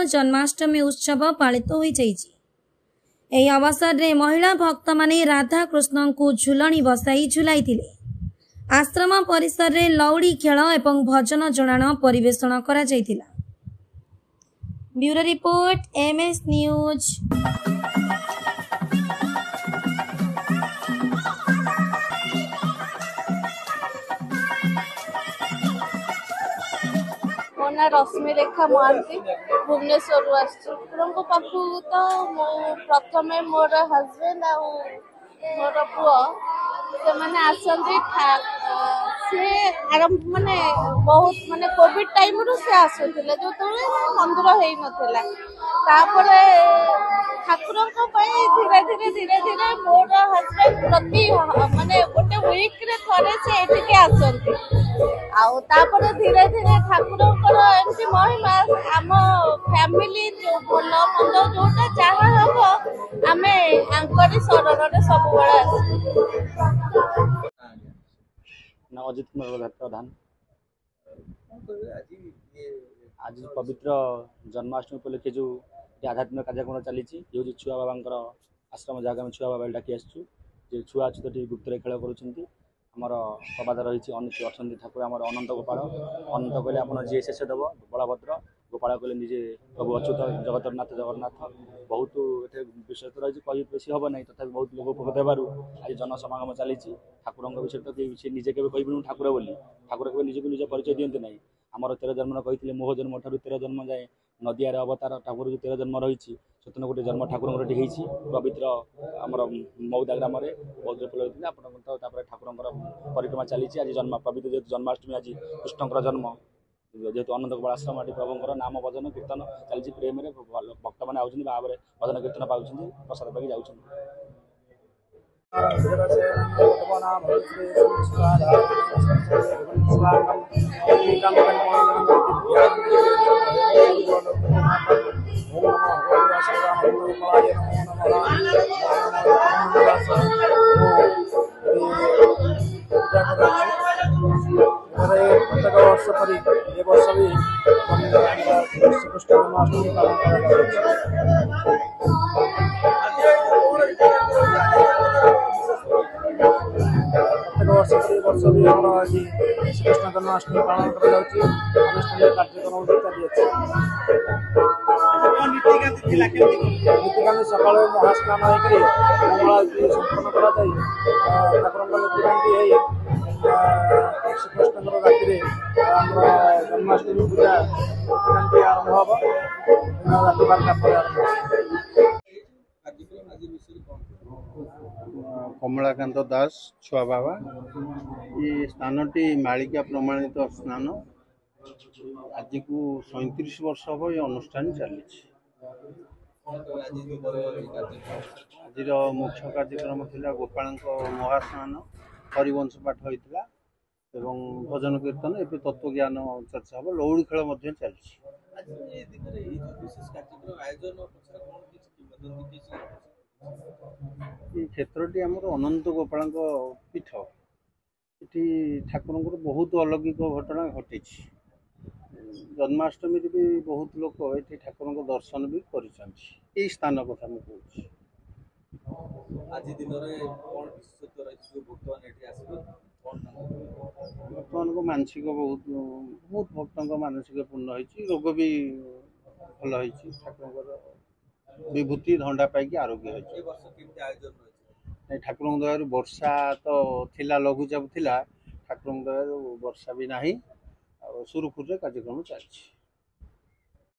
जन्माष्टमी उत्सव पालित हो जाइछि। एही अवसर रे महिला भक्त माने राधा कृष्ण को झुलणी बसाई झुलाइथिले। आश्रम परिसर रे लौड़ी खेल एवं भजन जणाण परिवेषण करा जाइथिला। Bureau report MS news. मो ना रश्मिरेखा महांती भुवनेश्वर आसको पाखु तो प्रथम मोर हजबैंड आ मोर पुओ से मैंने आसती सी आरंभ माने बहुत माने कोविड टाइम रू से आसुले जो मंदिर हो नापर ठाकुर धीरे धीरे धीरे धीरे मोर हजबैंड प्रति माने गोटे वीक रे थरे से एठिके आसती आउे धीरे धीरे ठाकुर एमती महिमा आम फैमिली जो भल मंद जोटा जहाँ हम आम आंकरी शरण सब अजित कुमार प्रधान। आज पवित्र जन्माष्टमी उपलक्षे जो आध्यात्मिक कार्यक्रम चली छुआ बाबा आश्रम जगह छुआ बाबा डाकी आसु छुआ अच्छी तो गुप्त खेल कर प्रबाद रही अच्छा ठाकुर आम अनंत गोपाल अनंत कहले आप जी शेष देव बलभद्र गोपाल कहले निजे प्रभु अच्युत जगतरनाथ जगन्नाथ बहुत ये विषय तो रही कही बेसी हम ना तथा बहुत लोग उपकृत होवर आज जनसमागम चली ठाकुर विषय तो किसी निजे के कह ठाकुर बोली ठाकुर के निजक निज परिचय दिखते ना आमर 13 जन्म कही मोह जन्म ठार 13 जन्म जाए नदियार अवतार ठाकुर जो 13 जन्म रही स्वतन गोटे जन्म ठाकुर पवित्र आमर मौदा ग्राम वज्रफल होता है ठाकुर परिक्रमा चली आज जन्म पवित्र जेहतु जन्माष्टमी आज कृष्णकर जन्म जेहतु अनंत गोपाल आश्रम प्रभुंर नाम भजन कीर्तन चलती प्रेम भक्त मैंने आउट भाव में भजन कीर्तन पाँच प्रसाद पाई जाऊँ। प्रत्येक वर्ष पर ये वर्ष भी श्रीकृष्ण जन्माष्टमी पालन प्रत्येक वर्ष पर ये वर्ष भी हमारा श्रीकृष्ण जन्माष्टमी पालन अनुष्ठान कार्यक्रम नीतिकांति सका महास्नान होकर मंगला संपन्न कर ठाकुर नीतिकांति श्रीकृष्ण राति जन्माष्टमी पूजा आरंभ हम राति 12टा पर आरंभ। कमलाकांत दास छुआ बाबा ये स्थानटी मालिका प्रमाणित स्नान आज को 37 वर्ष हम ये अनुष्ठान चली। आज मुख्य कार्यक्रम थिला गोपाल महास्नान हरिवंश पाठ होता एवं भजन कीर्तन एवं तत्वज्ञान चर्चा हम लौड़ी खेल चलती। ये क्षेत्रटी आम अनंत गोपाल पीठ ये ठाकुर बहुत अलौकिक घटना घटी जन्माष्टमी भी बहुत लोग ये ठाकुर दर्शन भी कर स्थान कथा मुझे आज दिन बर्तमान को मानसिक बहुत बहुत भक्त मानसिक पूर्ण होती रोग भी भल होती ठाकुर विभूति धंडा पाई आरोग्य होती ठाकुर दया वर्षा तो थिला लघुचाप थिला ठाकुर दया वर्षा भी ना सुरुखुर कार्यक्रम चलती।